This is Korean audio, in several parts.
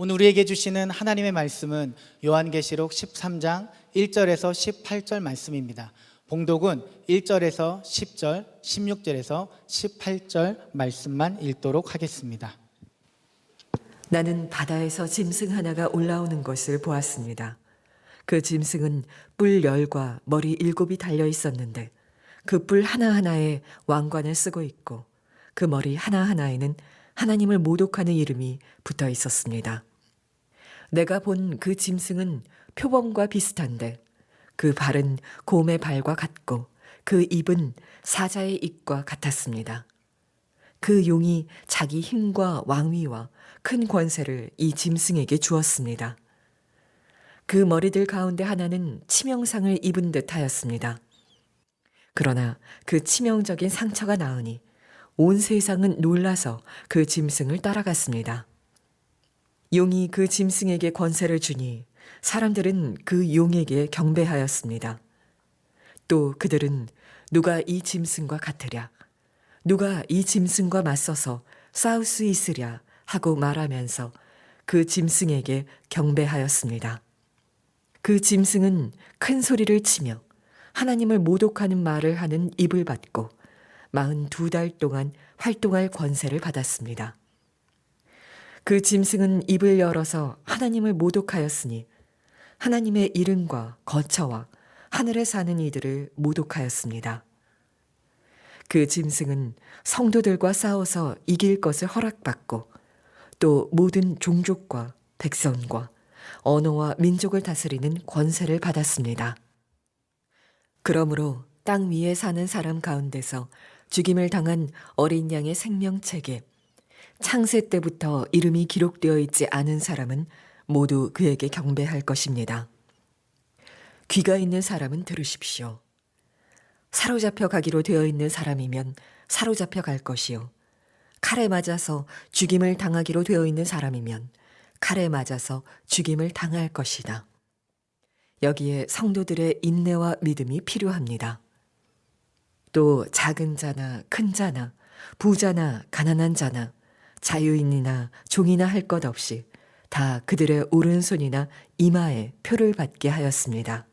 오늘 우리에게 주시는 하나님의 말씀은 요한계시록 13장 1절에서 18절 말씀입니다. 봉독은 1절에서 10절, 16절에서 18절 말씀만 읽도록 하겠습니다. 나는 바다에서 짐승 하나가 올라오는 것을 보았습니다. 그 짐승은 뿔 10과 머리 7이 달려 있었는데 그 뿔 하나하나에 왕관을 쓰고 있고 그 머리 하나하나에는 하나님을 모독하는 이름이 붙어 있었습니다. 내가 본 그 짐승은 표범과 비슷한데 그 발은 곰의 발과 같고 그 입은 사자의 입과 같았습니다. 그 용이 자기 힘과 왕위와 큰 권세를 이 짐승에게 주었습니다. 그 머리들 가운데 하나는 치명상을 입은 듯 하였습니다. 그러나 그 치명적인 상처가 나으니 온 세상은 놀라서 그 짐승을 따라갔습니다. 용이 그 짐승에게 권세를 주니 사람들은 그 용에게 경배하였습니다. 또 그들은 누가 이 짐승과 같으랴, 누가 이 짐승과 맞서서 싸울 수 있으랴 하고 말하면서 그 짐승에게 경배하였습니다. 그 짐승은 큰 소리를 치며 하나님을 모독하는 말을 하는 입을 받고 42달 동안 활동할 권세를 받았습니다. 그 짐승은 입을 열어서 하나님을 모독하였으니 하나님의 이름과 거처와 하늘에 사는 이들을 모독하였습니다. 그 짐승은 성도들과 싸워서 이길 것을 허락받고 또 모든 종족과 백성과 언어와 민족을 다스리는 권세를 받았습니다. 그러므로 땅 위에 사는 사람 가운데서 죽임을 당한 어린 양의 생명책에 창세 때부터 이름이 기록되어 있지 않은 사람은 모두 그에게 경배할 것입니다. 귀가 있는 사람은 들으십시오. 사로잡혀 가기로 되어 있는 사람이면 사로잡혀 갈 것이요. 칼에 맞아서 죽임을 당하기로 되어 있는 사람이면 칼에 맞아서 죽임을 당할 것이다. 여기에 성도들의 인내와 믿음이 필요합니다. 또 작은 자나 큰 자나 부자나 가난한 자나 자유인이나 종이나 할 것 없이 다 그들의 오른손이나 이마에 표를 받게 하였습니다.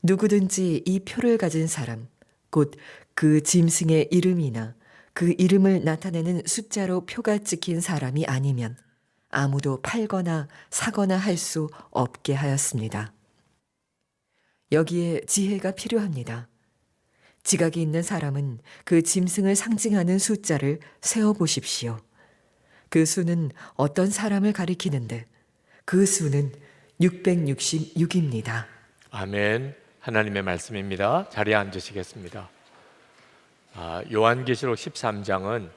누구든지 이 표를 가진 사람, 곧 그 짐승의 이름이나 그 이름을 나타내는 숫자로 표가 찍힌 사람이 아니면 아무도 팔거나 사거나 할 수 없게 하였습니다. 여기에 지혜가 필요합니다. 지각이 있는 사람은 그 짐승을 상징하는 숫자를 세어보십시오. 그 수는 어떤 사람을 가리키는데 그 수는 666입니다. 아멘. 하나님의 말씀입니다. 자리에 앉으시겠습니다. 요한계시록 13장은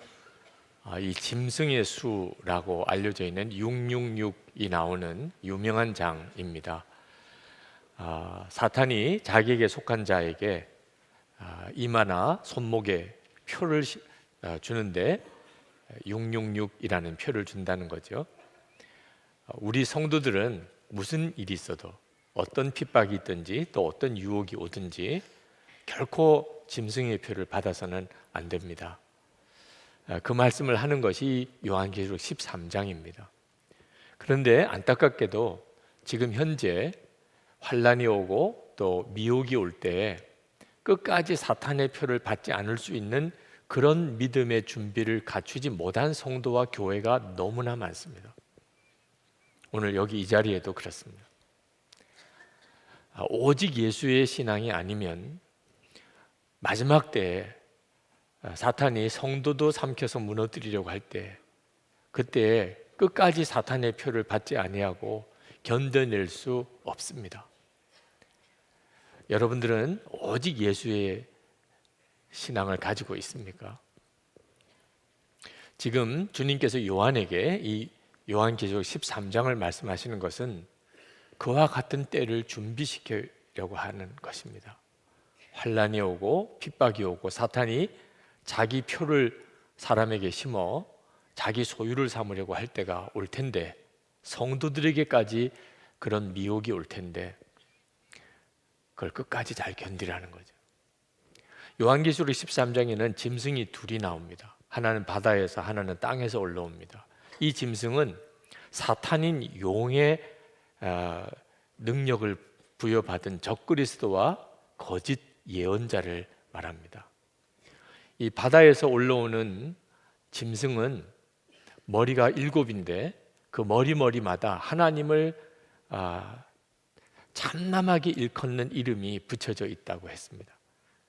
이 짐승의 수라고 알려져 있는 666이 나오는 유명한 장입니다. 사탄이 자기에게 속한 자에게 이마나 손목에 표를 주는데 666이라는 표를 준다는 거죠. 우리 성도들은 무슨 일이 있어도 어떤 핍박이 있든지 또 어떤 유혹이 오든지 결코 짐승의 표를 받아서는 안 됩니다. 그 말씀을 하는 것이 요한계시록 13장입니다. 그런데 안타깝게도 지금 현재 환란이 오고 또 미혹이 올 때 끝까지 사탄의 표를 받지 않을 수 있는 그런 믿음의 준비를 갖추지 못한 성도와 교회가 너무나 많습니다. 오늘 여기 이 자리에도 그렇습니다. 오직 예수의 신앙이 아니면 마지막 때에 사탄이 성도도 삼켜서 무너뜨리려고 할 때 그때 끝까지 사탄의 표를 받지 아니하고 견뎌낼 수 없습니다. 여러분들은 오직 예수의 신앙을 가지고 있습니까? 지금 주님께서 요한에게 이 요한계시록 13장을 말씀하시는 것은 그와 같은 때를 준비시키려고 하는 것입니다. 환란이 오고 핍박이 오고 사탄이 자기 표를 사람에게 심어 자기 소유를 삼으려고 할 때가 올 텐데 성도들에게까지 그런 미혹이 올 텐데 그걸 끝까지 잘 견디라는 거죠. 요한계시록 13장에는 짐승이 둘이 나옵니다. 하나는 바다에서 하나는 땅에서 올라옵니다. 이 짐승은 사탄인 용의 능력을 부여받은 적그리스도와 거짓 예언자를 말합니다. 이 바다에서 올라오는 짐승은 머리가 7인데 그 머리마다 하나님을 참남하게 일컫는 이름이 붙여져 있다고 했습니다.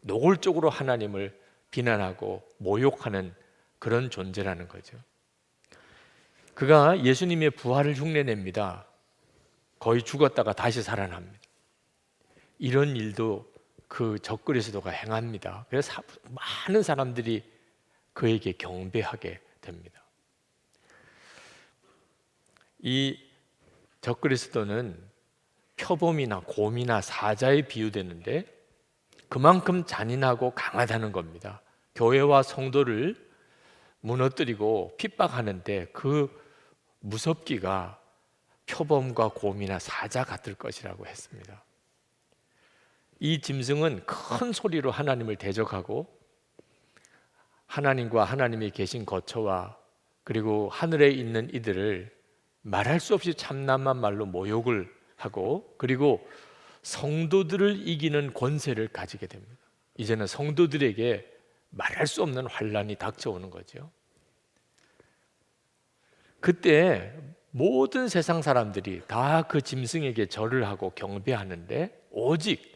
노골적으로 하나님을 비난하고 모욕하는 그런 존재라는 거죠. 그가 예수님의 부활을 흉내냅니다. 거의 죽었다가 다시 살아납니다. 이런 일도 그 적그리스도가 행합니다. 그래서 많은 사람들이 그에게 경배하게 됩니다. 이 적그리스도는 표범이나 곰이나 사자에 비유되는데 그만큼 잔인하고 강하다는 겁니다. 교회와 성도를 무너뜨리고 핍박하는데 그 무섭기가 표범과 곰이나 사자 같을 것이라고 했습니다. 이 짐승은 큰 소리로 하나님을 대적하고 하나님과 하나님이 계신 거처와 그리고 하늘에 있는 이들을 말할 수 없이 참남한 말로 모욕을 하고 그리고 성도들을 이기는 권세를 가지게 됩니다. 이제는 성도들에게 말할 수 없는 환란이 닥쳐오는 거죠. 그때 모든 세상 사람들이 다 그 짐승에게 절을 하고 경배하는데 오직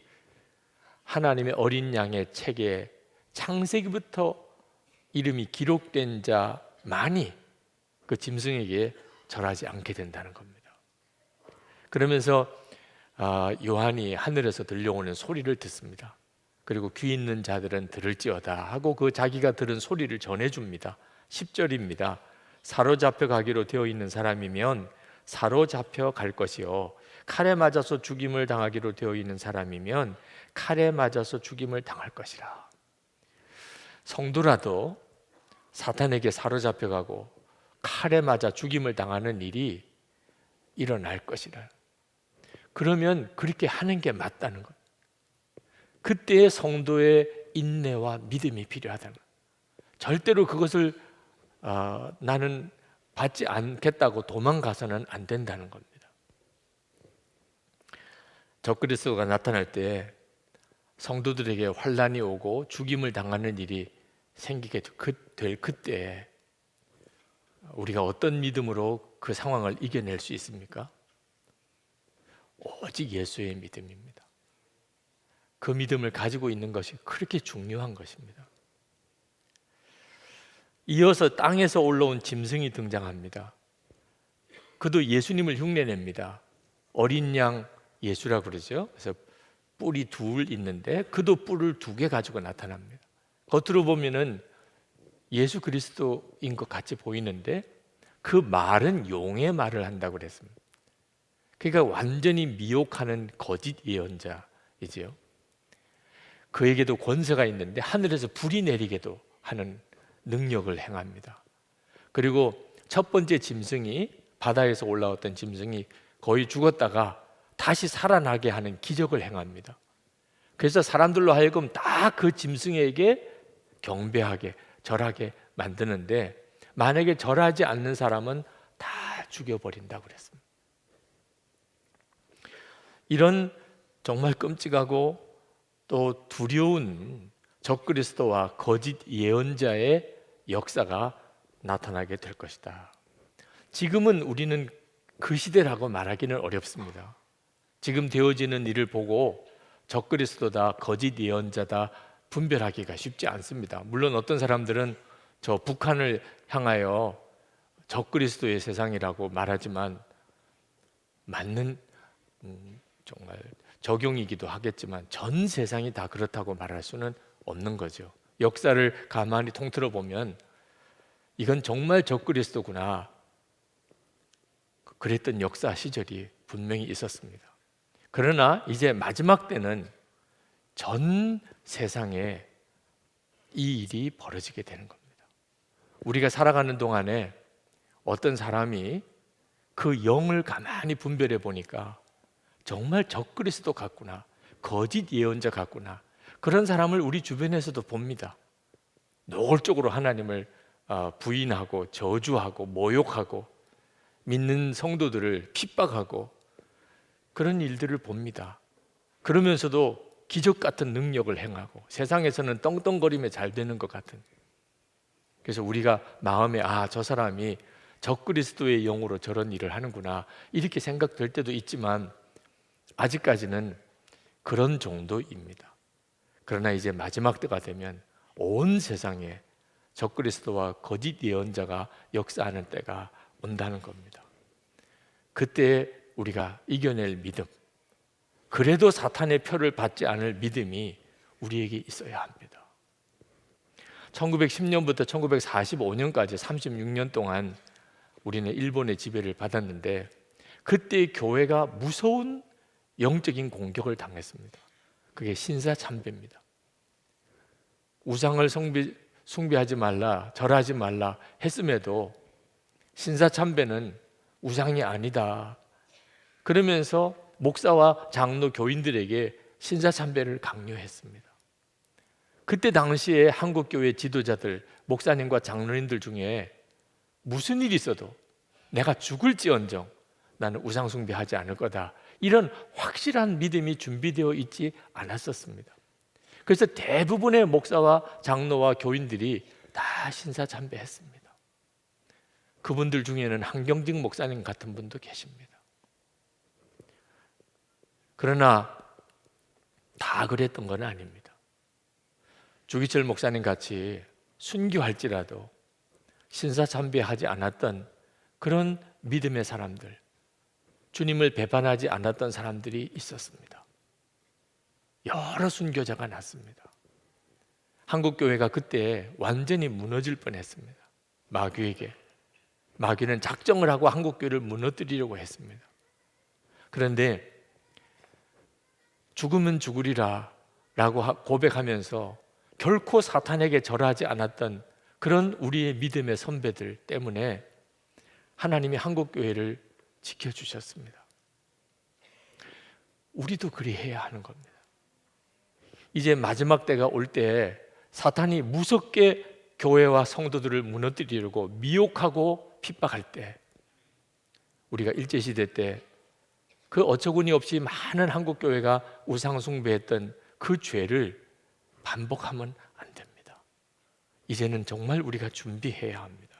하나님의 어린 양의 책에 창세기부터 이름이 기록된 자만이 그 짐승에게 절하지 않게 된다는 겁니다. 그러면서 요한이 하늘에서 들려오는 소리를 듣습니다. 그리고 귀 있는 자들은 들을지어다 하고 그 자기가 들은 소리를 전해줍니다. 10절입니다. 사로잡혀 가기로 되어 있는 사람이면 사로잡혀 갈 것이요 칼에 맞아서 죽임을 당하기로 되어 있는 사람이면 칼에 맞아서 죽임을 당할 것이라. 성도라도 사탄에게 사로잡혀 가고 칼에 맞아 죽임을 당하는 일이 일어날 것이라. 그러면 그렇게 하는 게 맞다는 것. 그때의 성도의 인내와 믿음이 필요하다는 것. 절대로 그것을 나는 받지 않겠다고 도망가서는 안 된다는 겁니다. 적그리스도가 나타날 때 성도들에게 환난이 오고 죽임을 당하는 일이 생기게 될 그때 우리가 어떤 믿음으로 그 상황을 이겨낼 수 있습니까? 오직 예수의 믿음입니다. 그 믿음을 가지고 있는 것이 그렇게 중요한 것입니다. 이어서 땅에서 올라온 짐승이 등장합니다. 그도 예수님을 흉내냅니다. 어린 양 예수라고 그러죠. 그래서 뿔이 둘 있는데 그도 뿔을 2개 가지고 나타납니다. 겉으로 보면은 예수 그리스도인 것 같이 보이는데 그 말은 용의 말을 한다고 그랬습니다. 그러니까 완전히 미혹하는 거짓 예언자이지요. 그에게도 권세가 있는데 하늘에서 불이 내리게도 하는 능력을 행합니다. 그리고 첫 번째 짐승이 바다에서 올라왔던 짐승이 거의 죽었다가 다시 살아나게 하는 기적을 행합니다. 그래서 사람들로 하여금 다 그 짐승에게 경배하게 절하게 만드는데 만약에 절하지 않는 사람은 다 죽여버린다고 그랬습니다. 이런 정말 끔찍하고 또 두려운 적그리스도와 거짓 예언자의 역사가 나타나게 될 것이다. 지금은 우리는 그 시대라고 말하기는 어렵습니다. 지금 되어지는 일을 보고 적그리스도다 거짓 예언자다 분별하기가 쉽지 않습니다. 물론 어떤 사람들은 저 북한을 향하여 적그리스도의 세상이라고 말하지만 맞는 정말 적용이기도 하겠지만 전 세상이 다 그렇다고 말할 수는 없는 거죠. 역사를 가만히 통틀어 보면 이건 정말 적그리스도구나 그랬던 역사 시절이 분명히 있었습니다. 그러나 이제 마지막 때는 전 세상에 이 일이 벌어지게 되는 겁니다. 우리가 살아가는 동안에 어떤 사람이 그 영을 가만히 분별해 보니까 정말 적그리스도 같구나, 거짓 예언자 같구나, 그런 사람을 우리 주변에서도 봅니다. 노골적으로 하나님을 부인하고 저주하고 모욕하고 믿는 성도들을 핍박하고 그런 일들을 봅니다. 그러면서도 기적 같은 능력을 행하고 세상에서는 떵떵거리며 잘 되는 것 같은. 그래서 우리가 마음에 저 사람이 적그리스도의 영으로 저런 일을 하는구나 이렇게 생각될 때도 있지만 아직까지는 그런 정도입니다. 그러나 이제 마지막 때가 되면 온 세상에 적그리스도와 거짓 예언자가 역사하는 때가 온다는 겁니다. 그때 우리가 이겨낼 믿음, 그래도 사탄의 표를 받지 않을 믿음이 우리에게 있어야 합니다. 1910년부터 1945년까지 36년 동안 우리는 일본의 지배를 받았는데 그때 교회가 무서운 영적인 공격을 당했습니다. 그게 신사참배입니다. 우상을 숭배하지 말라, 절하지 말라 했음에도 신사참배는 우상이 아니다. 그러면서 목사와 장로 교인들에게 신사참배를 강요했습니다. 그때 당시에 한국교회 지도자들, 목사님과 장로님들 중에 무슨 일이 있어도 내가 죽을지언정 나는 우상숭배하지 않을 거다, 이런 확실한 믿음이 준비되어 있지 않았었습니다. 그래서 대부분의 목사와 장로와 교인들이 다 신사참배했습니다. 그분들 중에는 한경직 목사님 같은 분도 계십니다. 그러나 다 그랬던 건 아닙니다. 주기철 목사님 같이 순교할지라도 신사참배하지 않았던 그런 믿음의 사람들, 주님을 배반하지 않았던 사람들이 있었습니다. 여러 순교자가 났습니다. 한국교회가 그때 완전히 무너질 뻔했습니다. 마귀에게. 마귀는 작정을 하고 한국교회를 무너뜨리려고 했습니다. 그런데 죽으면 죽으리라 라고 고백하면서 결코 사탄에게 절하지 않았던 그런 우리의 믿음의 선배들 때문에 하나님이 한국교회를 지켜주셨습니다. 우리도 그리해야 하는 겁니다. 이제 마지막 때가 올 때 사탄이 무섭게 교회와 성도들을 무너뜨리려고 미혹하고 핍박할 때, 우리가 일제시대 때 그 어처구니 없이 많은 한국교회가 우상숭배했던 그 죄를 반복하면 안 됩니다. 이제는 정말 우리가 준비해야 합니다.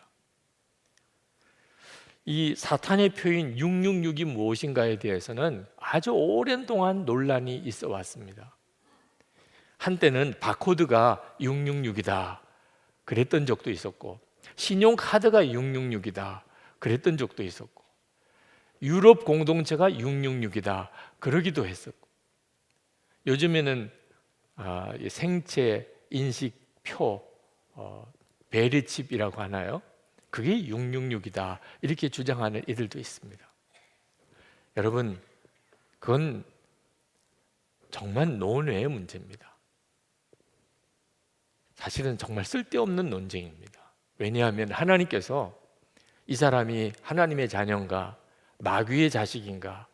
이 사탄의 표인 666이 무엇인가에 대해서는 아주 오랜 동안 논란이 있어 왔습니다. 한때는 바코드가 666이다 그랬던 적도 있었고, 신용카드가 666이다 그랬던 적도 있었고, 유럽 공동체가 666이다 그러기도 했었고, 요즘에는 생체 인식표 베리칩이라고 하나요? 그게 666이다 이렇게 주장하는 이들도 있습니다. 여러분, 그건 정말 논외의 문제입니다. 사실은 정말 쓸데없는 논쟁입니다. 왜냐하면 하나님께서 이 사람이 하나님의 자녀인가 마귀의 자식인가,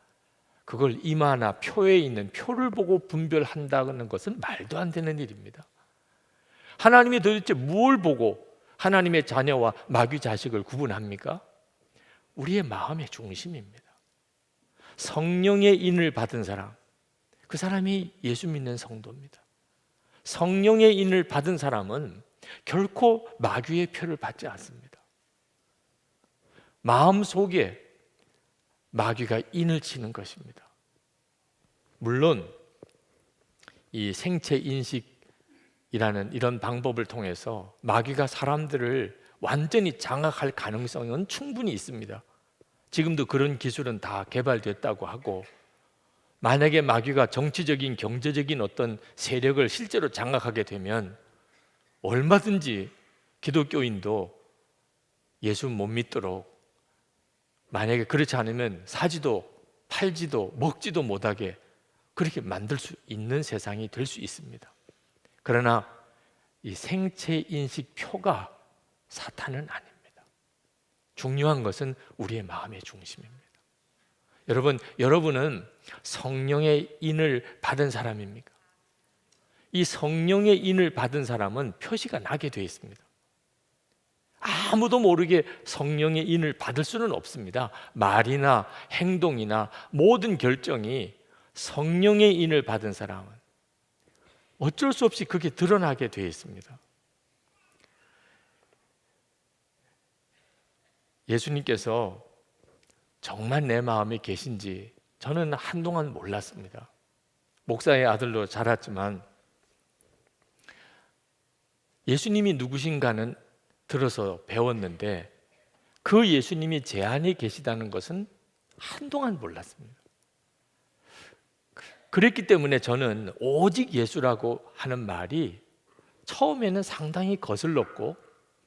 그걸 이마나 표에 있는 표를 보고 분별한다는 것은 말도 안 되는 일입니다. 하나님이 도대체 무엇을 보고 하나님의 자녀와 마귀 자식을 구분합니까? 우리의 마음의 중심입니다. 성령의 인을 받은 사람, 그 사람이 예수 믿는 성도입니다. 성령의 인을 받은 사람은 결코 마귀의 표를 받지 않습니다. 마음속에 마귀가 인을 치는 것입니다. 물론 이 생체 인식이라는 이런 방법을 통해서 마귀가 사람들을 완전히 장악할 가능성은 충분히 있습니다. 지금도 그런 기술은 다 개발됐다고 하고, 만약에 마귀가 정치적인 경제적인 어떤 세력을 실제로 장악하게 되면 얼마든지 기독교인도 예수 못 믿도록, 만약에 그렇지 않으면 사지도 팔지도 먹지도 못하게 그렇게 만들 수 있는 세상이 될 수 있습니다. 그러나 이 생체 인식 표가 사탄은 아닙니다. 중요한 것은 우리의 마음의 중심입니다. 여러분은 성령의 인을 받은 사람입니까? 이 성령의 인을 받은 사람은 표시가 나게 되어 있습니다. 아무도 모르게 성령의 인을 받을 수는 없습니다. 말이나 행동이나 모든 결정이 성령의 인을 받은 사람은 어쩔 수 없이 그게 드러나게 되어 있습니다. 예수님께서 정말 내 마음에 계신지 저는 한동안 몰랐습니다. 목사의 아들로 자랐지만 예수님이 누구신가는 들어서 배웠는데 그 예수님이 제 안에 계시다는 것은 한동안 몰랐습니다. 그랬기 때문에 저는 오직 예수라고 하는 말이 처음에는 상당히 거슬렀고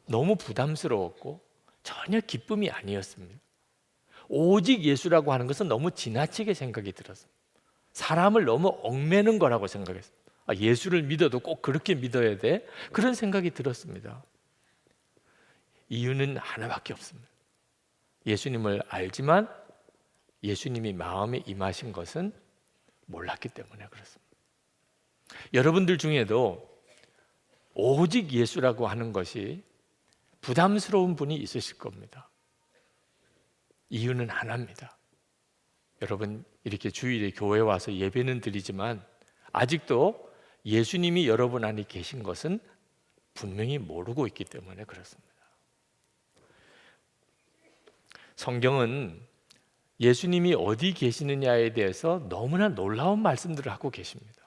너무 부담스러웠고 전혀 기쁨이 아니었습니다. 오직 예수라고 하는 것은 너무 지나치게 생각이 들었습니다. 사람을 너무 얽매는 거라고 생각했습니다. 예수를 믿어도 꼭 그렇게 믿어야 돼? 그런 생각이 들었습니다. 이유는 하나밖에 없습니다. 예수님을 알지만 예수님이 마음에 임하신 것은 몰랐기 때문에 그렇습니다. 여러분들 중에도 오직 예수라고 하는 것이 부담스러운 분이 있으실 겁니다. 이유는 하나입니다. 여러분 이렇게 주일에 교회에 와서 예배는 드리지만 아직도 예수님이 여러분 안에 계신 것은 분명히 모르고 있기 때문에 그렇습니다. 성경은 예수님이 어디 계시느냐에 대해서 너무나 놀라운 말씀들을 하고 계십니다.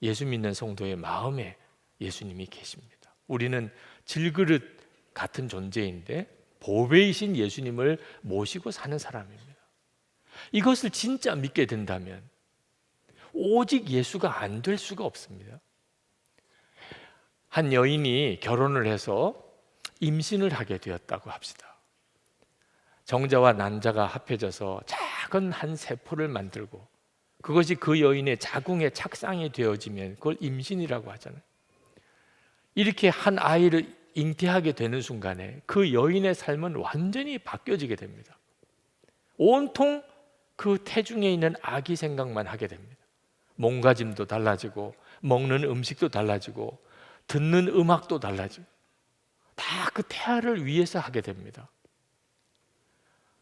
예수 믿는 성도의 마음에 예수님이 계십니다. 우리는 질그릇 같은 존재인데 보배이신 예수님을 모시고 사는 사람입니다. 이것을 진짜 믿게 된다면 오직 예수가 안 될 수가 없습니다. 한 여인이 결혼을 해서 임신을 하게 되었다고 합시다. 정자와 난자가 합해져서 작은 한 세포를 만들고 그것이 그 여인의 자궁에 착상이 되어지면 그걸 임신이라고 하잖아요. 이렇게 한 아이를 잉태하게 되는 순간에 그 여인의 삶은 완전히 바뀌어지게 됩니다. 온통 그 태중에 있는 아기 생각만 하게 됩니다. 몸가짐도 달라지고 먹는 음식도 달라지고 듣는 음악도 달라지고 다 그 태아를 위해서 하게 됩니다.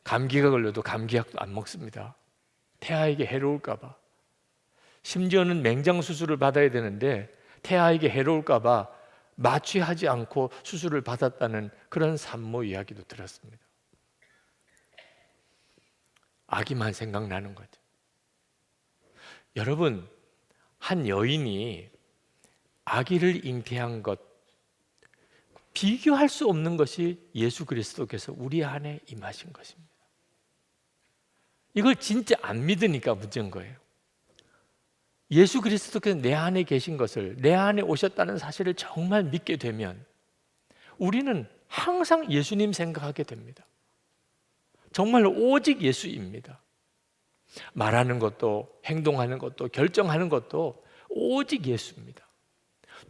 감기가 걸려도 감기약도 안 먹습니다. 태아에게 해로울까 봐. 심지어는 맹장 수술을 받아야 되는데 태아에게 해로울까 봐 마취하지 않고 수술을 받았다는 그런 산모 이야기도 들었습니다. 아기만 생각나는 거죠. 여러분, 한 여인이 아기를 잉태한 것 비교할 수 없는 것이 예수 그리스도께서 우리 안에 임하신 것입니다. 이걸 진짜 안 믿으니까 문제인 거예요. 예수 그리스도께서 내 안에 계신 것을, 내 안에 오셨다는 사실을 정말 믿게 되면 우리는 항상 예수님 생각하게 됩니다. 정말 오직 예수입니다. 말하는 것도 행동하는 것도 결정하는 것도 오직 예수입니다.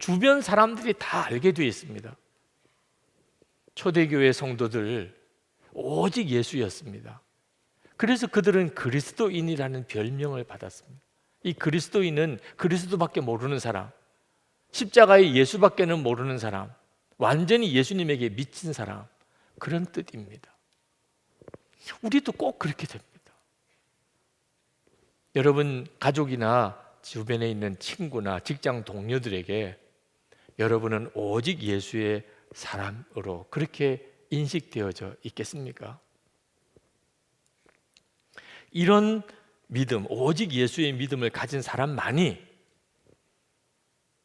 주변 사람들이 다 알게 되어 있습니다. 초대교회 성도들 오직 예수였습니다. 그래서 그들은 그리스도인이라는 별명을 받았습니다. 이 그리스도인은 그리스도밖에 모르는 사람, 십자가의 예수밖에는 모르는 사람, 완전히 예수님에게 미친 사람, 그런 뜻입니다. 우리도 꼭 그렇게 됩니다. 여러분 가족이나 주변에 있는 친구나 직장 동료들에게 여러분은 오직 예수의 사람으로 그렇게 인식되어져 있겠습니까? 이런 믿음, 오직 예수의 믿음을 가진 사람만이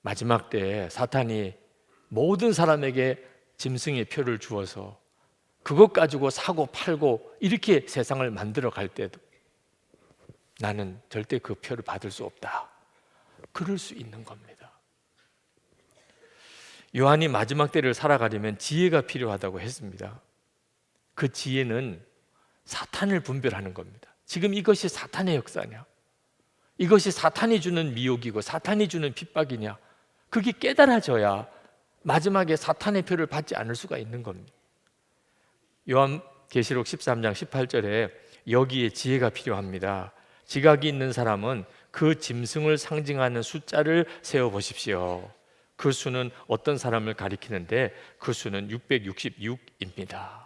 마지막 때에 사탄이 모든 사람에게 짐승의 표를 주어서 그것 가지고 사고 팔고 이렇게 세상을 만들어 갈 때도 나는 절대 그 표를 받을 수 없다. 그럴 수 있는 겁니다. 요한이 마지막 때를 살아가려면 지혜가 필요하다고 했습니다. 그 지혜는 사탄을 분별하는 겁니다. 지금 이것이 사탄의 역사냐? 이것이 사탄이 주는 미혹이고 사탄이 주는 핍박이냐? 그게 깨달아져야 마지막에 사탄의 표를 받지 않을 수가 있는 겁니다. 요한계시록 13장 18절에 여기에 지혜가 필요합니다. 지각이 있는 사람은 그 짐승을 상징하는 숫자를 세어보십시오. 그 수는 어떤 사람을 가리키는데 그 수는 666입니다.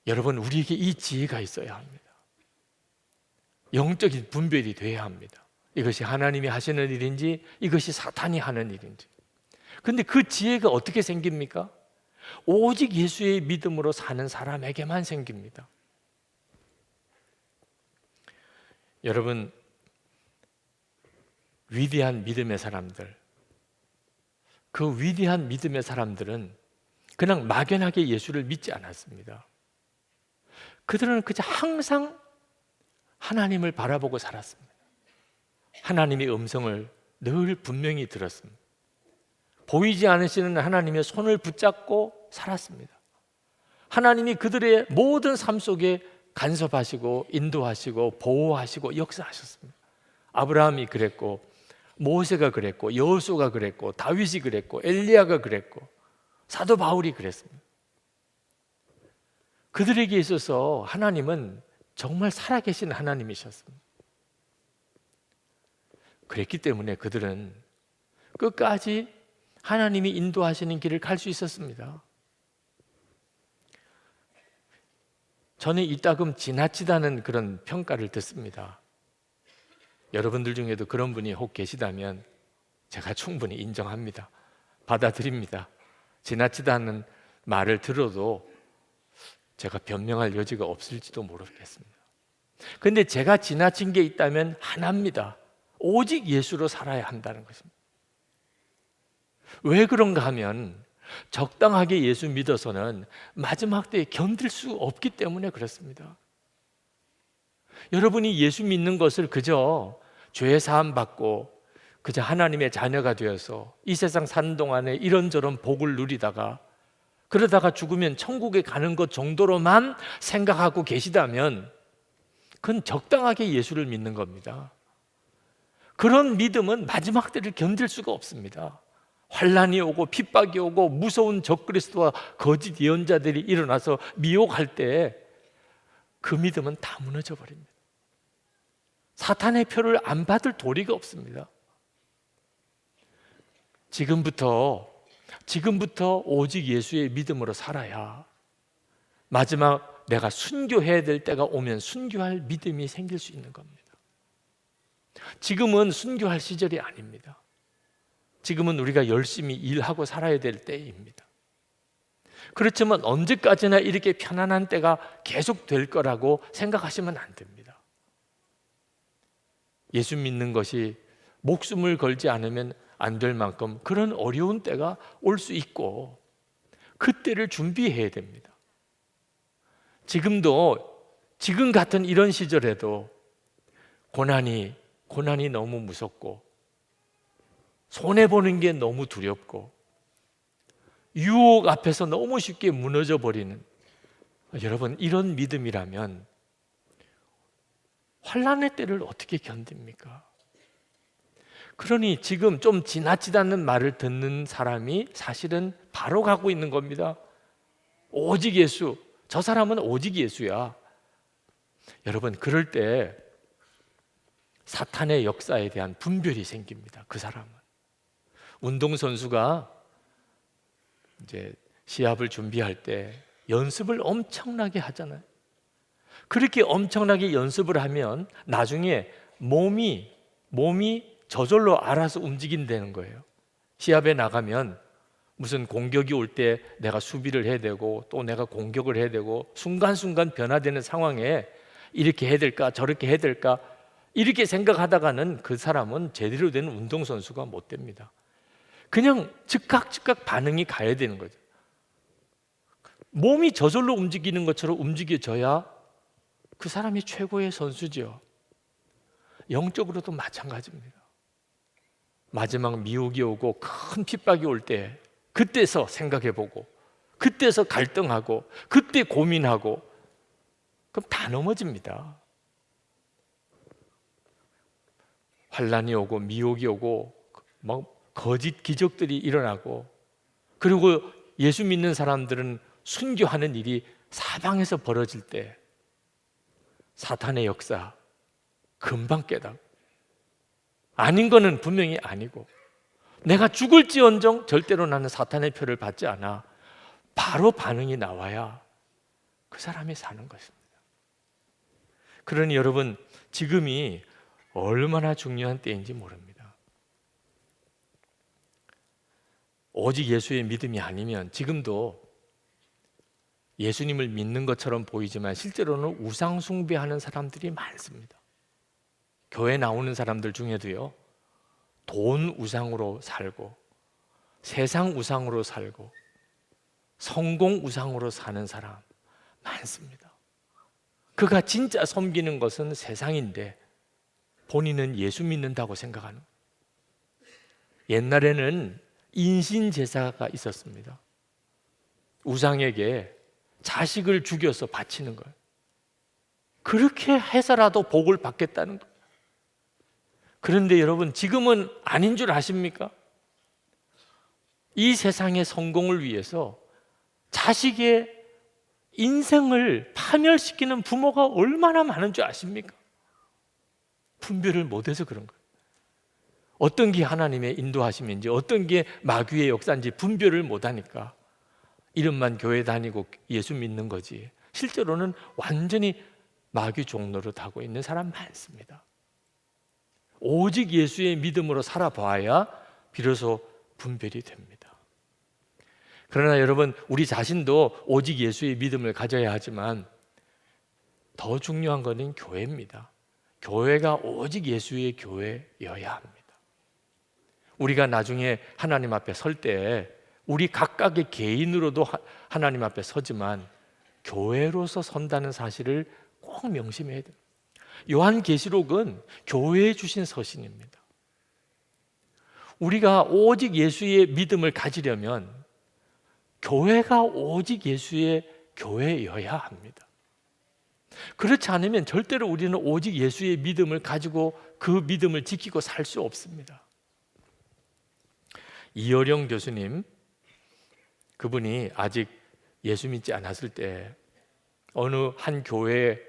여러분, 우리에게 이 지혜가 있어야 합니다. 영적인 분별이 돼야 합니다. 이것이 하나님이 하시는 일인지 이것이 사탄이 하는 일인지. 그런데 그 지혜가 어떻게 생깁니까? 오직 예수의 믿음으로 사는 사람에게만 생깁니다. 여러분, 위대한 믿음의 사람들, 그 위대한 믿음의 사람들은 그냥 막연하게 예수를 믿지 않았습니다. 그들은 그저 항상 하나님을 바라보고 살았습니다. 하나님의 음성을 늘 분명히 들었습니다. 보이지 않으시는 하나님의 손을 붙잡고 살았습니다. 하나님이 그들의 모든 삶 속에 간섭하시고 인도하시고 보호하시고 역사하셨습니다. 아브라함이 그랬고, 모세가 그랬고, 여호수아가 그랬고, 다윗이 그랬고, 엘리야가 그랬고, 사도 바울이 그랬습니다. 그들에게 있어서 하나님은 정말 살아계신 하나님이셨습니다. 그랬기 때문에 그들은 끝까지 하나님이 인도하시는 길을 갈 수 있었습니다. 저는 이따금 지나치다는 그런 평가를 듣습니다. 여러분들 중에도 그런 분이 혹 계시다면 제가 충분히 인정합니다. 받아들입니다. 지나치다는 말을 들어도 제가 변명할 여지가 없을지도 모르겠습니다. 그런데 제가 지나친 게 있다면 하나입니다. 오직 예수로 살아야 한다는 것입니다. 왜 그런가 하면 적당하게 예수 믿어서는 마지막 때에 견딜 수 없기 때문에 그렇습니다. 여러분이 예수 믿는 것을 그저 죄 사함 받고 그저 하나님의 자녀가 되어서 이 세상 사는 동안에 이런저런 복을 누리다가 그러다가 죽으면 천국에 가는 것 정도로만 생각하고 계시다면 그건 적당하게 예수를 믿는 겁니다. 그런 믿음은 마지막 때를 견딜 수가 없습니다. 환난이 오고 핍박이 오고 무서운 적그리스도와 거짓 예언자들이 일어나서 미혹할 때 그 믿음은 다 무너져 버립니다. 사탄의 표를 안 받을 도리가 없습니다. 지금부터 오직 예수의 믿음으로 살아야 마지막 내가 순교해야 될 때가 오면 순교할 믿음이 생길 수 있는 겁니다. 지금은 순교할 시절이 아닙니다. 지금은 우리가 열심히 일하고 살아야 될 때입니다. 그렇지만 언제까지나 이렇게 편안한 때가 계속 될 거라고 생각하시면 안 됩니다. 예수 믿는 것이 목숨을 걸지 않으면 안 될 만큼 그런 어려운 때가 올 수 있고 그때를 준비해야 됩니다. 지금 같은 이런 시절에도 고난이 너무 무섭고 손해보는 게 너무 두렵고 유혹 앞에서 너무 쉽게 무너져 버리는, 여러분, 이런 믿음이라면 환난의 때를 어떻게 견딥니까? 그러니 지금 좀 지나치다는 말을 듣는 사람이 사실은 바로 가고 있는 겁니다. 오직 예수, 저 사람은 오직 예수야. 여러분, 그럴 때 사탄의 역사에 대한 분별이 생깁니다. 그 사람은. 운동선수가 이제 시합을 준비할 때 연습을 엄청나게 하잖아요. 그렇게 엄청나게 연습을 하면 나중에 몸이 저절로 알아서 움직인다는 거예요. 시합에 나가면 무슨 공격이 올 때 내가 수비를 해야 되고 또 내가 공격을 해야 되고 순간순간 변화되는 상황에 이렇게 해야 될까 저렇게 해야 될까 이렇게 생각하다가는 그 사람은 제대로 된 운동선수가 못 됩니다. 그냥 즉각 반응이 가야 되는 거죠. 몸이 저절로 움직이는 것처럼 움직여져야 그 사람이 최고의 선수죠. 영적으로도 마찬가지입니다. 마지막 미혹이 오고 큰 핍박이 올 때 그때서 생각해보고 그때서 갈등하고 그때 고민하고 그럼 다 넘어집니다. 환난이 오고 미혹이 오고 막 거짓 기적들이 일어나고 그리고 예수 믿는 사람들은 순교하는 일이 사방에서 벌어질 때 사탄의 역사 금방 깨닫고 아닌 거는 분명히 아니고, 내가 죽을지언정 절대로 나는 사탄의 표를 받지 않아. 바로 반응이 나와야 그 사람이 사는 것입니다. 그러니 여러분, 지금이 얼마나 중요한 때인지 모릅니다. 오직 예수의 믿음이 아니면 지금도 예수님을 믿는 것처럼 보이지만 실제로는 우상 숭배하는 사람들이 많습니다. 교회 나오는 사람들 중에도요, 돈 우상으로 살고, 세상 우상으로 살고, 성공 우상으로 사는 사람 많습니다. 그가 진짜 섬기는 것은 세상인데 본인은 예수 믿는다고 생각하는 거예요. 옛날에는 인신제사가 있었습니다. 우상에게 자식을 죽여서 바치는 거예요. 그렇게 해서라도 복을 받겠다는 거예요. 그런데 여러분, 지금은 아닌 줄 아십니까? 이 세상의 성공을 위해서 자식의 인생을 파멸시키는 부모가 얼마나 많은 줄 아십니까? 분별을 못해서 그런 거예요. 어떤 게 하나님의 인도하심인지 어떤 게 마귀의 역사인지 분별을 못하니까 이름만 교회 다니고 예수 믿는 거지, 실제로는 완전히 마귀 종로를 타고 있는 사람 많습니다. 오직 예수의 믿음으로 살아봐야 비로소 분별이 됩니다. 그러나 여러분, 우리 자신도 오직 예수의 믿음을 가져야 하지만 더 중요한 것은 교회입니다. 교회가 오직 예수의 교회여야 합니다. 우리가 나중에 하나님 앞에 설 때 우리 각각의 개인으로도 하나님 앞에 서지만 교회로서 선다는 사실을 꼭 명심해야 됩니다. 요한계시록은 교회에 주신 서신입니다. 우리가 오직 예수의 믿음을 가지려면 교회가 오직 예수의 교회여야 합니다. 그렇지 않으면 절대로 우리는 오직 예수의 믿음을 가지고 그 믿음을 지키고 살 수 없습니다. 이어령 교수님, 그분이 아직 예수 믿지 않았을 때 어느 한 교회에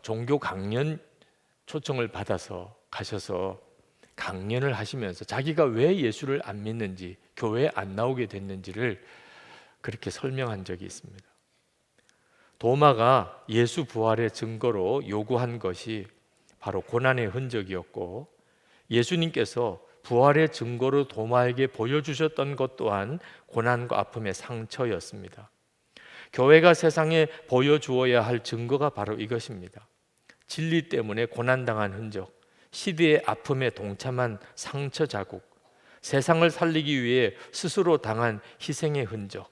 종교 강연 초청을 받아서 가셔서 강연을 하시면서 자기가 왜 예수를 안 믿는지, 교회에 안 나오게 됐는지를 그렇게 설명한 적이 있습니다. 도마가 예수 부활의 증거로 요구한 것이 바로 고난의 흔적이었고, 예수님께서 부활의 증거로 도마에게 보여주셨던 것 또한 고난과 아픔의 상처였습니다. 교회가 세상에 보여주어야 할 증거가 바로 이것입니다. 진리 때문에 고난당한 흔적, 시대의 아픔에 동참한 상처 자국, 세상을 살리기 위해 스스로 당한 희생의 흔적.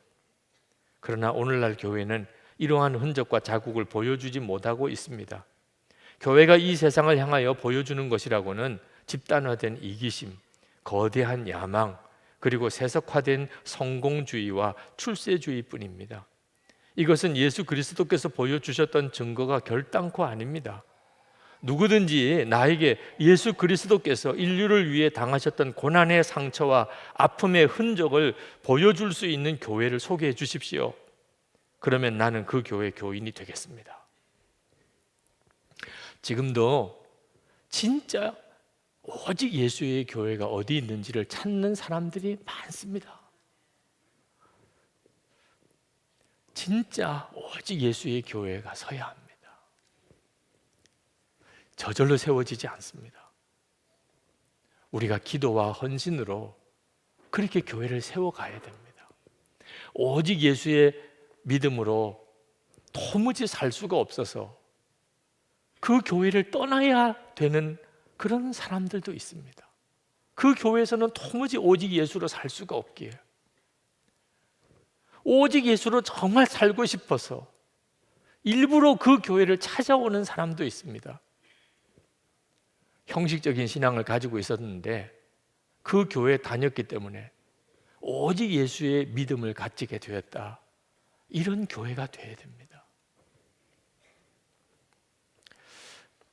그러나 오늘날 교회는 이러한 흔적과 자국을 보여주지 못하고 있습니다. 교회가 이 세상을 향하여 보여주는 것이라고는 집단화된 이기심, 거대한 야망, 그리고 세속화된 성공주의와 출세주의뿐입니다. 이것은 예수 그리스도께서 보여주셨던 증거가 결단코 아닙니다. 누구든지 나에게 예수 그리스도께서 인류를 위해 당하셨던 고난의 상처와 아픔의 흔적을 보여줄 수 있는 교회를 소개해 주십시오. 그러면 나는 그 교회 교인이 되겠습니다. 지금도 진짜 오직 예수의 교회가 어디 있는지를 찾는 사람들이 많습니다. 진짜 오직 예수의 교회가 서야 합니다. 저절로 세워지지 않습니다. 우리가 기도와 헌신으로 그렇게 교회를 세워가야 됩니다. 오직 예수의 믿음으로 도무지 살 수가 없어서 그 교회를 떠나야 되는 그런 사람들도 있습니다. 그 교회에서는 도무지 오직 예수로 살 수가 없기에 오직 예수로 정말 살고 싶어서 일부러 그 교회를 찾아오는 사람도 있습니다. 형식적인 신앙을 가지고 있었는데 그 교회에 다녔기 때문에 오직 예수의 믿음을 가지게 되었다. 이런 교회가 되어야 됩니다.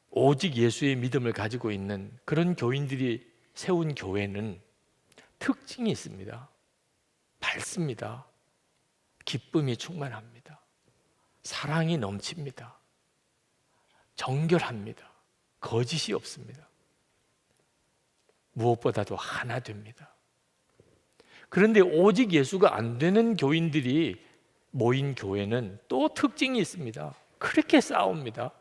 오직 예수의 믿음을 가지고 있는 그런 교인들이 세운 교회는 특징이 있습니다. 밝습니다. 기쁨이 충만합니다. 사랑이 넘칩니다. 정결합니다. 거짓이 없습니다. 무엇보다도 하나 됩니다. 그런데 오직 예수가 안 되는 교인들이 모인 교회는 또 특징이 있습니다. 그렇게 싸웁니다.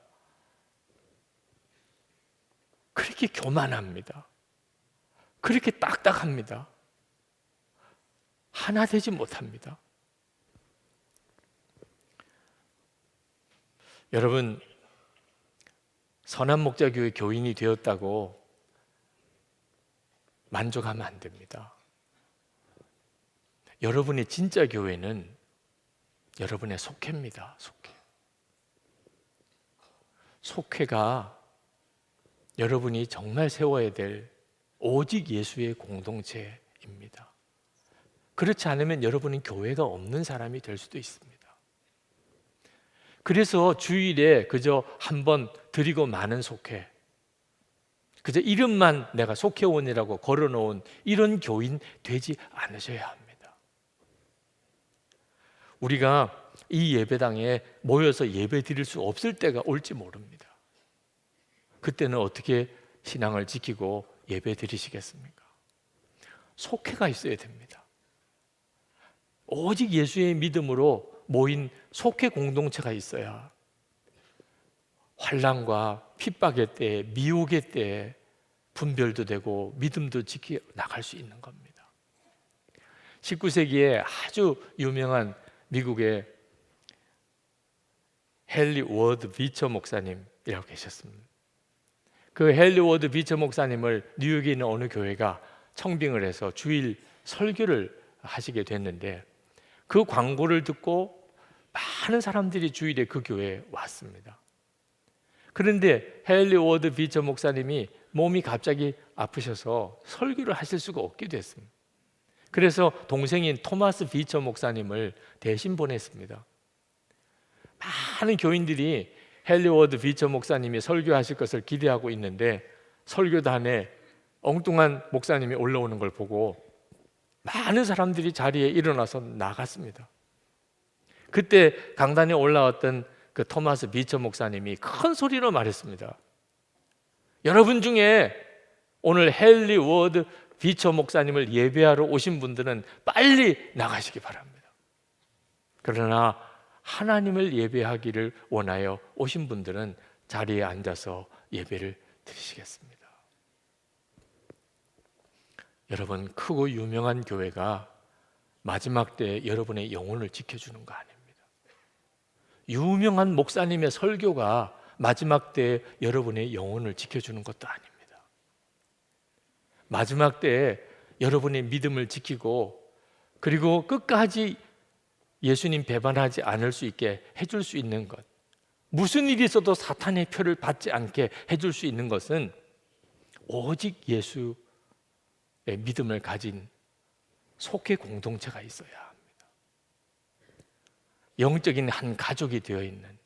그렇게 교만합니다. 그렇게 딱딱합니다. 하나 되지 못합니다. 여러분, 선한목자교회 교인이 되었다고 만족하면 안 됩니다. 여러분의 진짜 교회는 여러분의 속회입니다. 속회가 여러분이 정말 세워야 될 오직 예수의 공동체입니다. 그렇지 않으면 여러분은 교회가 없는 사람이 될 수도 있습니다. 그래서 주일에 그저 한번 드리고 마는 속회, 그저 이름만 내가 속회원이라고 걸어놓은 이런 교인 되지 않으셔야 합니다. 우리가 이 예배당에 모여서 예배 드릴 수 없을 때가 올지 모릅니다. 그때는 어떻게 신앙을 지키고 예배 드리시겠습니까? 속회가 있어야 됩니다. 오직 예수의 믿음으로 모인 속회 공동체가 있어야 환난과 핍박의 때에, 미혹의 때에 분별도 되고 믿음도 지켜 나갈 수 있는 겁니다. 19세기에 아주 유명한 미국의 헨리 워드 비처 목사님이라고 계셨습니다. 그 헨리 워드 비처 목사님을 뉴욕에 있는 어느 교회가 청빙을 해서 주일 설교를 하시게 됐는데, 그 광고를 듣고 많은 사람들이 주일에 그 교회에 왔습니다. 그런데 헨리 워드 비처 목사님이 몸이 갑자기 아프셔서 설교를 하실 수가 없게 됐습니다. 그래서 동생인 토마스 비처 목사님을 대신 보냈습니다. 많은 교인들이 헨리 워드 비처 목사님이 설교하실 것을 기대하고 있는데, 설교단에 엉뚱한 목사님이 올라오는 걸 보고 많은 사람들이 자리에 일어나서 나갔습니다. 그때 강단에 올라왔던 그 토마스 비처 목사님이 큰 소리로 말했습니다. 여러분 중에 오늘 헨리 워드 비처 목사님을 예배하러 오신 분들은 빨리 나가시기 바랍니다. 그러나 하나님을 예배하기를 원하여 오신 분들은 자리에 앉아서 예배를 드리시겠습니다. 여러분, 크고 유명한 교회가 마지막 때에 여러분의 영혼을 지켜주는 거 아닙니다. 유명한 목사님의 설교가 마지막 때에 여러분의 영혼을 지켜주는 것도 아닙니다. 마지막 때에 여러분의 믿음을 지키고 그리고 끝까지 예수님 배반하지 않을 수 있게 해줄 수 있는 것, 무슨 일이 있어도 사탄의 표를 받지 않게 해줄 수 있는 것은 오직 예수의 믿음을 가진 속회 공동체가 있어야 합니다. 영적인 한 가족이 되어 있는,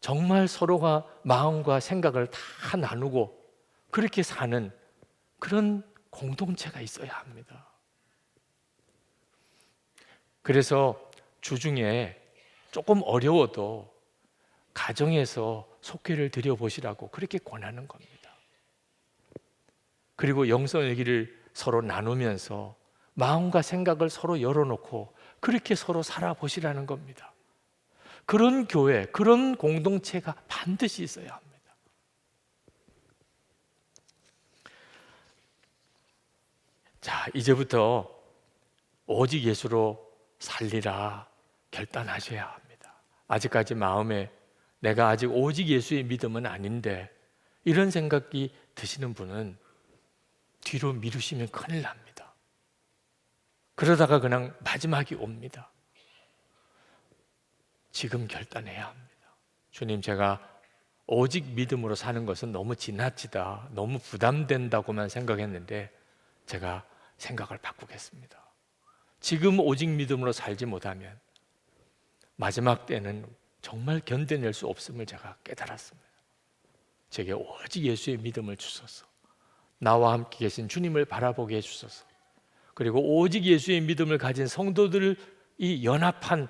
정말 서로가 마음과 생각을 다 나누고 그렇게 사는 그런 공동체가 있어야 합니다. 그래서 주중에 조금 어려워도 가정에서 속회를 드려보시라고 그렇게 권하는 겁니다. 그리고 영성의 길을 서로 나누면서 마음과 생각을 서로 열어놓고 그렇게 서로 살아보시라는 겁니다. 그런 교회, 그런 공동체가 반드시 있어야 합니다. 자, 이제부터 오직 예수로 살리라 결단하셔야 합니다. 아직까지 마음에 내가 아직 오직 예수의 믿음은 아닌데 이런 생각이 드시는 분은 뒤로 미루시면 큰일 납니다. 그러다가 그냥 마지막이 옵니다. 지금 결단해야 합니다. 주님, 제가 오직 믿음으로 사는 것은 너무 지나치다, 너무 부담된다고만 생각했는데 제가 생각을 바꾸겠습니다. 지금 오직 믿음으로 살지 못하면 마지막 때는 정말 견뎌낼 수 없음을 제가 깨달았습니다. 제게 오직 예수의 믿음을 주소서. 나와 함께 계신 주님을 바라보게 해주소서. 그리고 오직 예수의 믿음을 가진 성도들이 연합한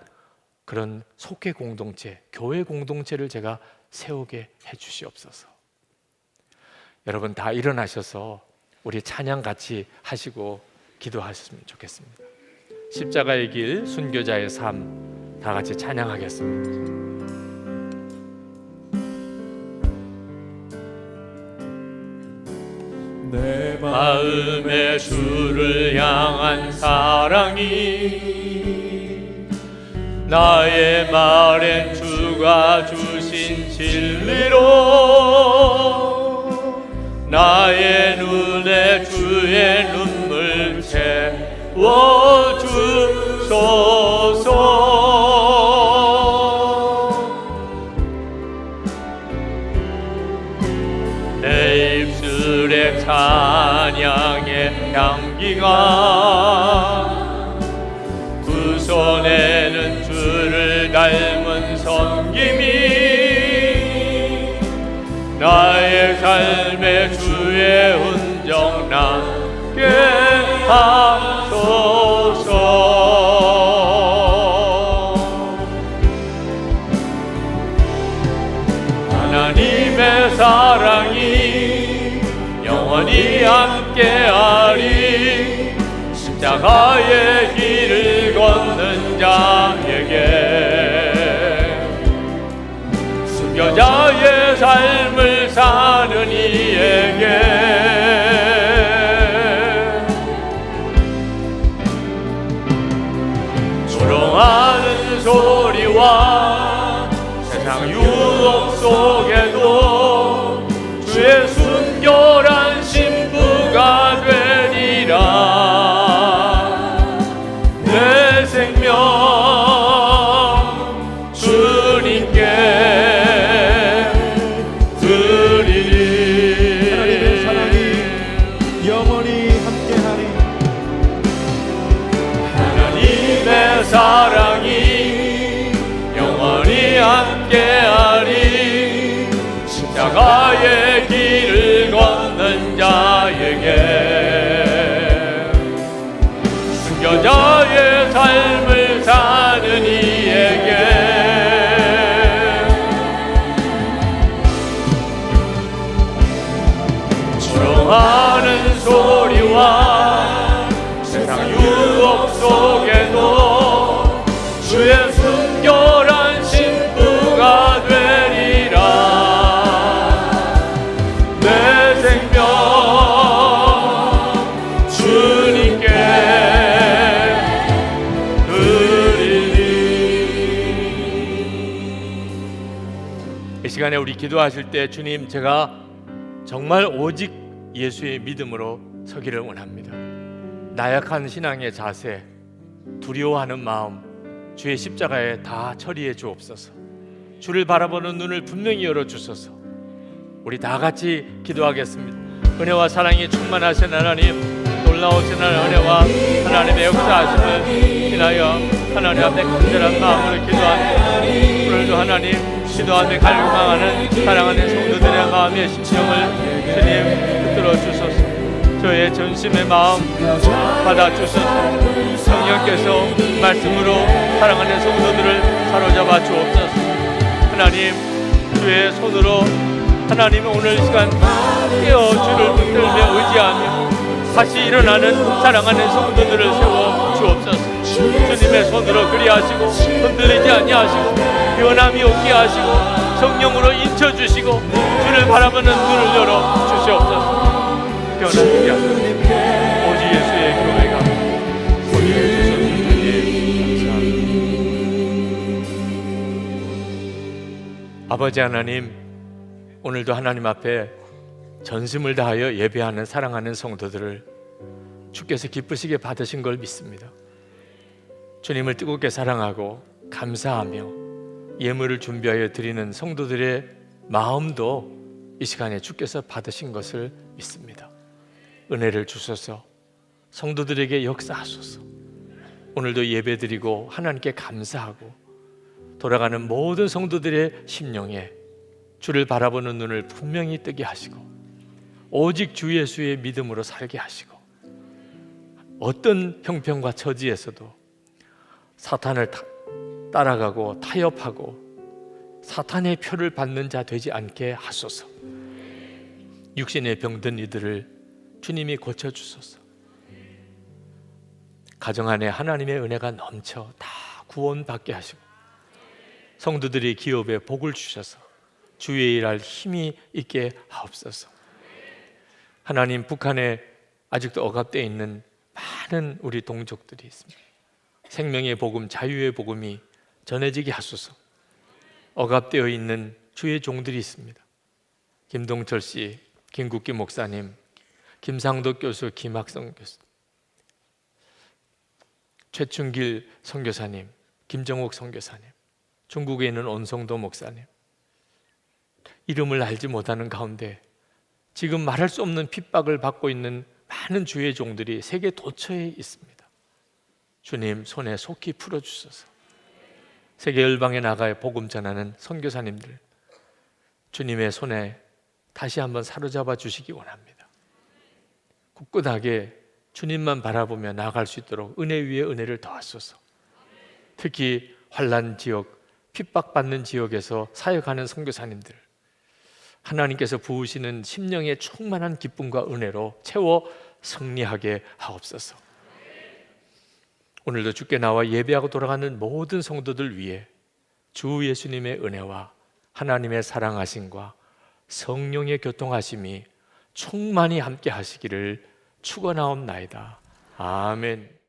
그런 속회 공동체, 교회 공동체를 제가 세우게 해주시옵소서. 여러분 다 일어나셔서 우리 찬양 같이 하시고 기도하셨으면 좋겠습니다. 십자가의 길, 순교자의 삶, 다 같이 찬양하겠습니다. 내 마음에 주를 향한 사랑이 나의 말엔 주가 주신 진리로 나의 눈에 주의 눈물 채워주소서. 내 입술에 찬양의 향기가 두 손에는 주를 닮은 섬김이 나의 삶에 주의 흔적 나게 하소서. 하나님의 사랑이 영원히 함께하리. 십자가의 길을 걷는 자에게 순교자의 삶을 사는 이에게 조롱하는 소리와 세상 유혹 속에도 주의 순결한 신부가 되리라. 내 생명 주님께 드리리. 하나님의 사랑이 영원히 함께하리. 하나님의 사랑이 영원히 함께하리. 십자가의 길을 걷는 자에게 순교자의 삶을 사는 이에게 조롱하는 소리와 세상 유혹 속에도 주의 순결한 신부가 되리라. 내 생명 주님께 드리리. 이 시간에 우리 기도하실 때 주님, 제가 정말 오직 예수의 믿음으로 서기를 원합니다. 나약한 신앙의 자세, 두려워하는 마음 주의 십자가에 다 처리해 주옵소서. 주를 바라보는 눈을 분명히 열어주소서. 우리 다 같이 기도하겠습니다. 은혜와 사랑이 충만하신 하나님, 놀라우신 은혜와 하나님의 역사하심을 인하여 하나님 앞에 간절한 마음으로 기도합니다. 오늘도 하나님 기도하며 갈망하는 사랑하는 성도들의 마음의 심정을 주님 붙들어 주소서. 저의 전심의 마음 받아주소서. 성령께서 말씀으로 사랑하는 성도들을 사로잡아 주옵소서. 하나님, 주의 손으로 하나님 오늘 시간 깨어 주를 붙들며 의지하며 다시 일어나는 사랑하는 성도들을 세워 주옵소서. 주님의 손으로 그리하시고 흔들리지 아니하시고 변함이 없게 하시고 성령으로 인쳐주시고 주를 바라보는 눈을 열어 주시옵소서. 변함이 하소서. 오직 예수의 교회가 소리해 주소서. 감사합니다. 아버지 하나님, 오늘도 하나님 앞에 전심을 다하여 예배하는 사랑하는 성도들을 주께서 기쁘시게 받으신 걸 믿습니다. 주님을 뜨겁게 사랑하고 감사하며 예물을 준비하여 드리는 성도들의 마음도 이 시간에 주께서 받으신 것을 믿습니다. 은혜를 주소서. 성도들에게 역사하소서. 오늘도 예배드리고 하나님께 감사하고 돌아가는 모든 성도들의 심령에 주를 바라보는 눈을 분명히 뜨게 하시고 오직 주 예수의 믿음으로 살게 하시고 어떤 형편과 처지에서도 사탄을 따라가고 타협하고 사탄의 표를 받는 자 되지 않게 하소서. 육신에 병든 이들을 주님이 고쳐주소서. 가정 안에 하나님의 은혜가 넘쳐 다 구원받게 하시고 성도들이 기업에 복을 주셔서 주의 일할 힘이 있게 하옵소서. 하나님, 북한에 아직도 억압되어 있는 많은 우리 동족들이 있습니다. 생명의 복음, 자유의 복음이 전해지게 하소서. 억압되어 있는 주의 종들이 있습니다. 김동철 씨, 김국기 목사님, 김상덕 교수, 김학성 교수, 최춘길 선교사님, 김정옥 선교사님, 중국에 있는 온성도 목사님, 이름을 알지 못하는 가운데 지금 말할 수 없는 핍박을 받고 있는 많은 주의 종들이 세계 도처에 있습니다. 주님 손에 속히 풀어주소서. 세계 열방에 나가 복음 전하는 선교사님들, 주님의 손에 다시 한번 사로잡아 주시기 원합니다. 굳굳하게 주님만 바라보며 나아갈 수 있도록 은혜 위에 은혜를 더하소서. 특히 환난 지역, 핍박받는 지역에서 사역하는 선교사님들, 하나님께서 부으시는 심령의 충만한 기쁨과 은혜로 채워 승리하게 하옵소서. 오늘도 주께 나와 예배하고 돌아가는 모든 성도들 위해 주 예수님의 은혜와 하나님의 사랑하심과 성령의 교통하심이 충만히 함께 하시기를 축원하옵나이다. 아멘.